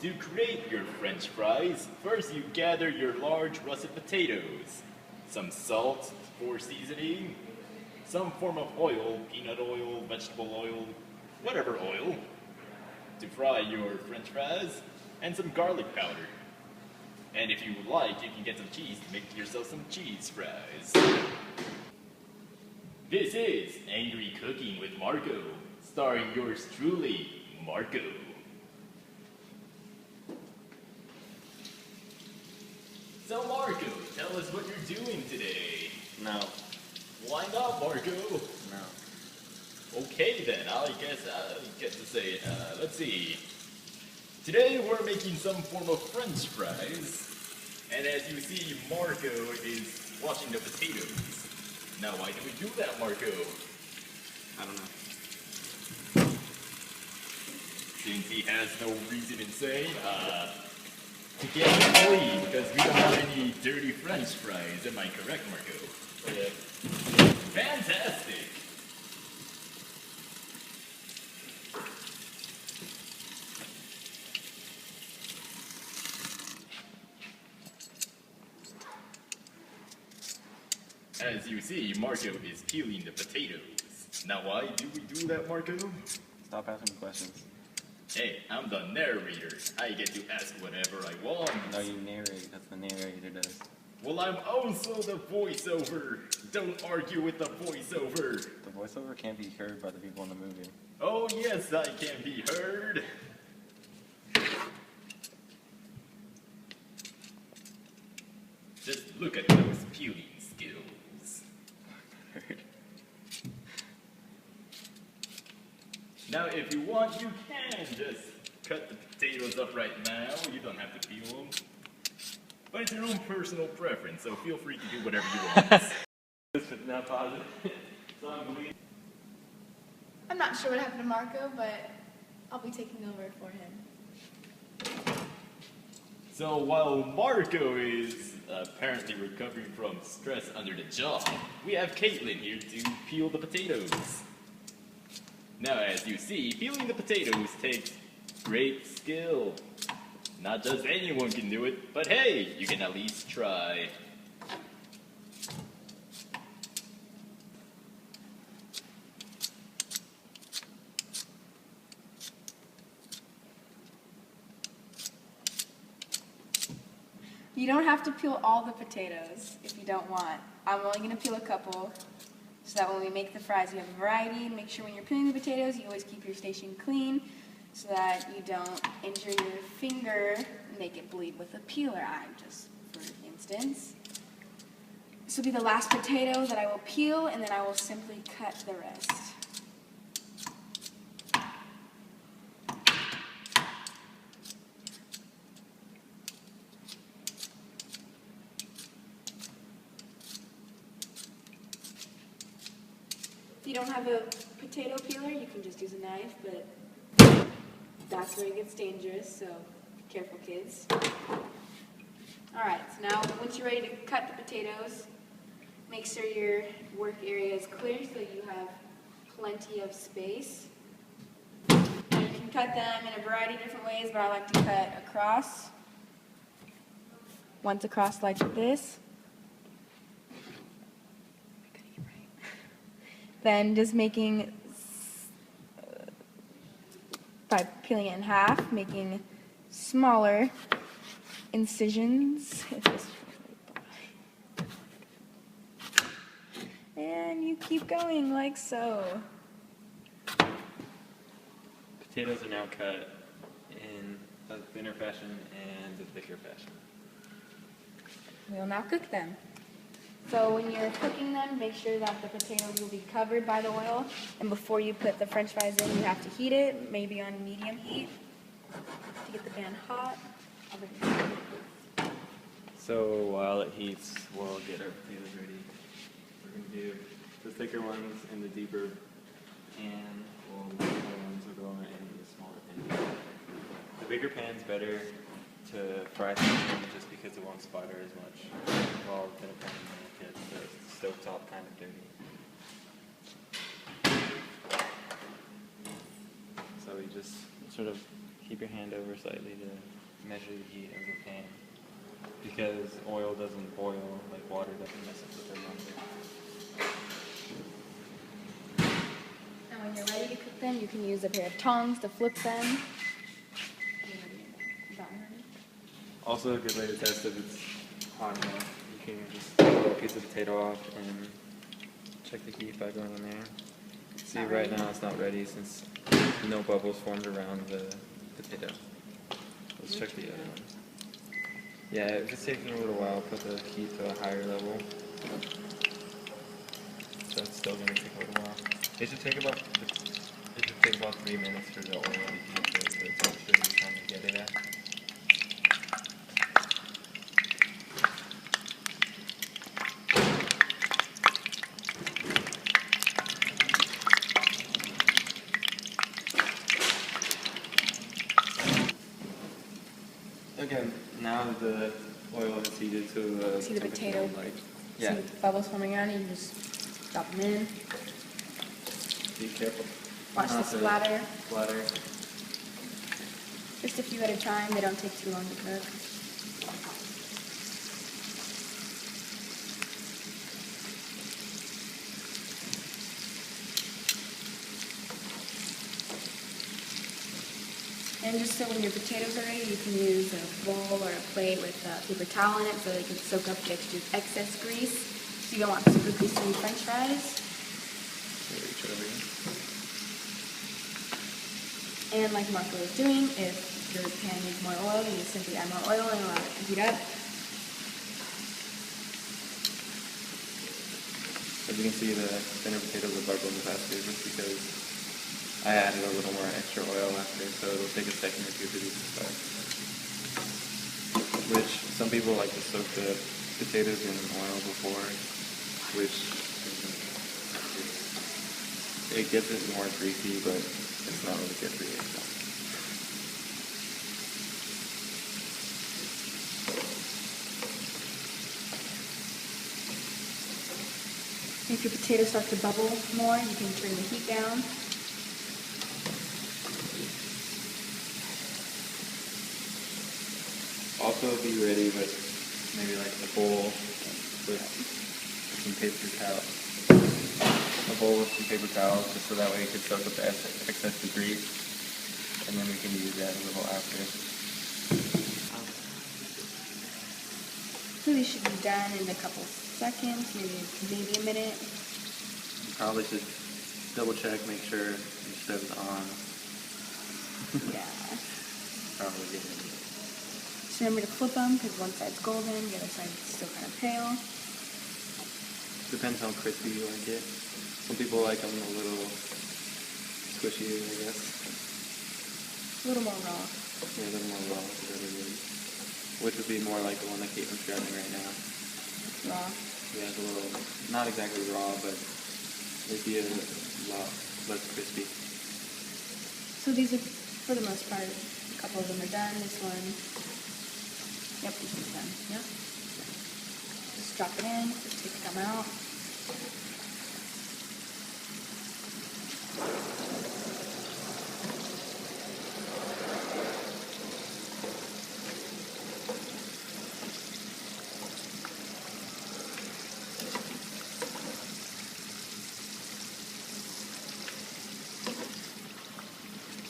To create your French fries, first you gather your large russet potatoes, some salt for seasoning, some form of oil, peanut oil, vegetable oil, whatever oil, to fry your French fries, and some garlic powder. And if you would like, you can get some cheese to make yourself some cheese fries. This is Angry Cooking with Marco, starring yours truly, Marco. So Marco, tell us what you're doing today. No. Why not, Marco? No. Okay then, I guess I'll get to say it. Let's see. Today we're making some form of French fries. And as you see, Marco is washing the potatoes. Now why do we do that, Marco? I don't know. Since he has no reason in saying, to get it clean, because we don't have any dirty French fries. Am I correct, Marco? Yeah. Fantastic! As you see, Marco is peeling the potatoes. Now why do we do that, Marco? Stop asking me questions. Hey, I'm the narrator. I get to ask whatever I want. No, you narrate. That's what the narrator does. Well, I'm also the voiceover. Don't argue with the voiceover. The voiceover can't be heard by the people in the movie. Oh yes, I can be heard. Just look at those peeling skills. Heard. Now, if you want, you can just cut the potatoes up right now. You don't have to peel them. But it's your own personal preference, so feel free to do whatever you want. Now pause it. I'm not sure what happened to Marco, but I'll be taking over for him. So while Marco is apparently recovering from stress under the job, we have Caitlin here to peel the potatoes. Now, as you see, peeling the potatoes takes great skill. Not just anyone can do it, but hey, you can at least try. You don't have to peel all the potatoes if you don't want. I'm only going to peel a couple so that when we make the fries you have a variety. Make sure when you're peeling the potatoes you always keep your station clean so that you don't injure your finger and make it bleed with a peeler eye, just for instance. This will be the last potato that I will peel, and then I will simply cut the rest. If you don't have a potato peeler, you can just use a knife, but that's where it gets dangerous, so be careful, kids. Alright, so now once you're ready to cut the potatoes, make sure your work area is clear so you have plenty of space. And you can cut them in a variety of different ways, but I like to cut across. Once across like this. Then just making, by peeling it in half, making smaller incisions. And you keep going like so. Potatoes are now cut in a thinner fashion and a thicker fashion. We'll now cook them. So when you're cooking them, make sure that the potatoes will be covered by the oil. And before you put the French fries in, you have to heat it, maybe on medium heat, to get the pan hot. So while it heats, we'll get our potatoes ready. We're going to do the thicker ones in the deeper pan, while the smaller ones will go in the smaller pan. The bigger pan's better to fry something just because it won't splatter as much, while the thinner pan might get the stovetop kind of dirty. So you just sort of keep your hand over slightly to measure the heat of the pan because oil doesn't boil like water doesn't mess up the thermometer. And when you're ready to cook them, you can use a pair of tongs to flip them. Also, a good way to test if it's hot enough, you can just pull a piece of potato off and check the heat by going in there. See, right now it's not ready since no bubbles formed around the potato. Let's check the other one. Yeah, if it's taking a little while, put the heat to a higher level. So it's still going to take a little while. It should take about 3 minutes for the oil to heat to the temperature you're trying to get it at. Again, now that the oil has heated to the See the temperature potato? like, yeah, See the bubbles forming around it, you just drop them in. be careful. Watch the Not to splatter. Splatter. Just a few at a time, they don't take too long to cook. And just so when your potatoes are ready, you can use a bowl or a plate with a paper towel in it so they can soak up the excess grease. So you don't want super greasy French fries. And like Marco was doing, if your pan needs more oil, you just simply add more oil and allow it to heat up. As you can see, the thinner potatoes are bubbling faster just because I added a little more extra oil after, so it'll take a second or two for these to start. Which some people like to soak the potatoes in oil before, which it gets it more greasy, but it's not really good for you. So. If your potatoes start to bubble more, you can turn the heat down. Also be ready with maybe like a bowl with some paper towels. A bowl with some paper towels just so that way it can soak up the excess debris. And then we can use that a little after. So these should be done in a couple seconds, maybe a minute. You probably should double check, make sure your stove's on. Yeah. Probably get it. Just remember to flip them because one side's golden, the other side's still kind of pale. Depends how crispy you like it. Some people like them a little squishy, I guess. A little more raw. Yeah, a little more raw, whatever it is. Which would be more like the one that Caitlin's grabbing right now. Raw. Yeah, it's a little, not exactly raw, but it'd be a lot less crispy. So these are, for the most part, a couple of them are done. This one, yep, this one's done. Yep. Just drop it in, just take them out.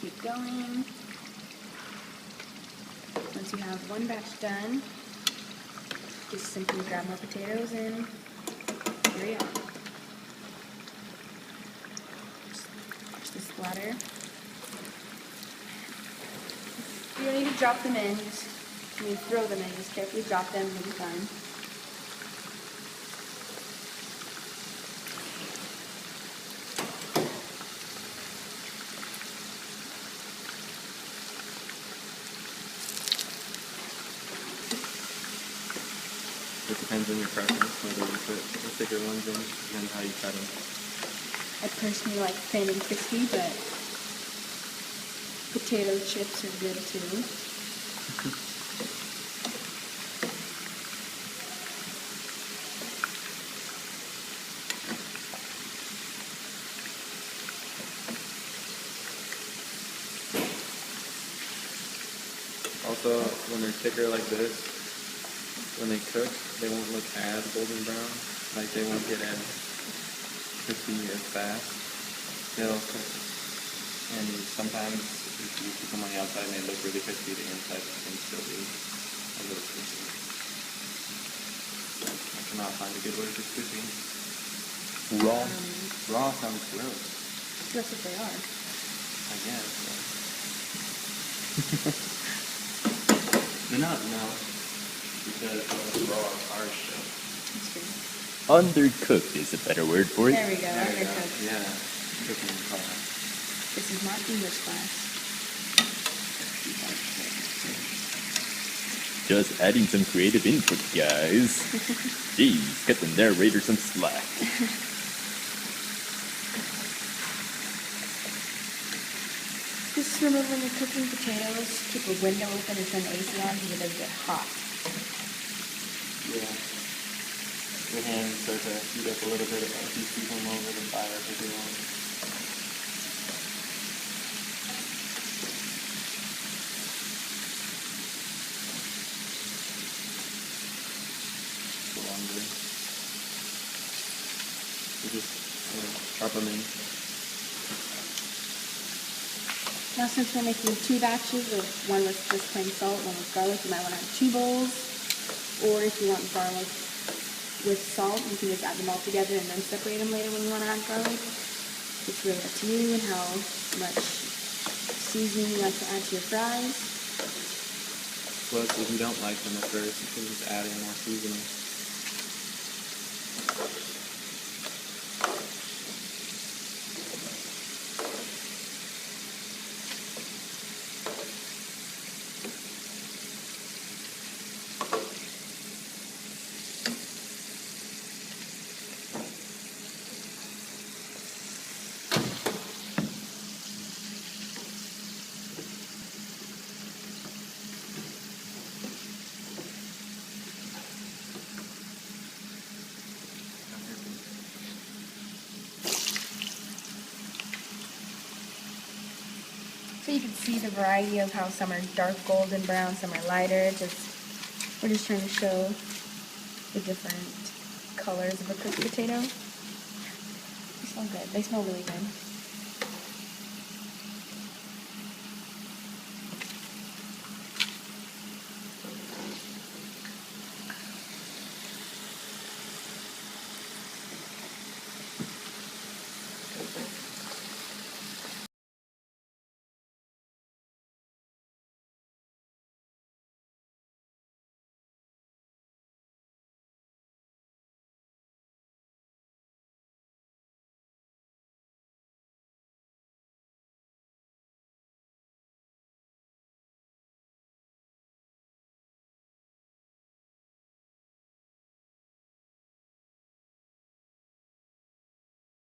Keep going. Once you have one batch done, just simply grab more potatoes and carry on. Just watch the splatter. You don't need to drop them in, just when you throw them in, just carefully drop them and be fine. It depends on your preference, whether you put the thicker ones in, depends how you cut them. I personally like thin and crispy, but potato chips are good too. Also, Also, when they're thicker like this, when they cook, they won't look as golden brown. Like they won't get as crispy as fast. They'll cook. And sometimes if you cook them on the outside and they look really crispy, the inside can still be a little crispy. I cannot find a good word for crispy. Raw. Raw sounds gross, That's what they are. I guess. They're not, no. Because raw is harsh. So. That's true. Undercooked is a better word for it. There we go. There you go. Undercooked. Yeah. Cooking class. This is not English class. Just adding some creative input, guys. Jeez, cut the narrator some slack. Just remember when you're cooking potatoes, keep a window open and turn the AC on because it does get hot. Yeah. Your hands start to heat up a little bit if you keep them over the fire for too long. Longer. You just drop them in. Now since we're making 2 batches of one with just plain salt, one with garlic, you might want to have 2 bowls. Or if you want garlic with salt, you can just add them all together and then separate them later when you want to add garlic. It's really up to you and how much seasoning you like to add to your fries. Plus, if you don't like them at first, you can just add in more seasoning. So you can see the variety of how some are dark golden brown, some are lighter. We're just trying to show the different colors of a cooked potato. They smell good. They smell really good.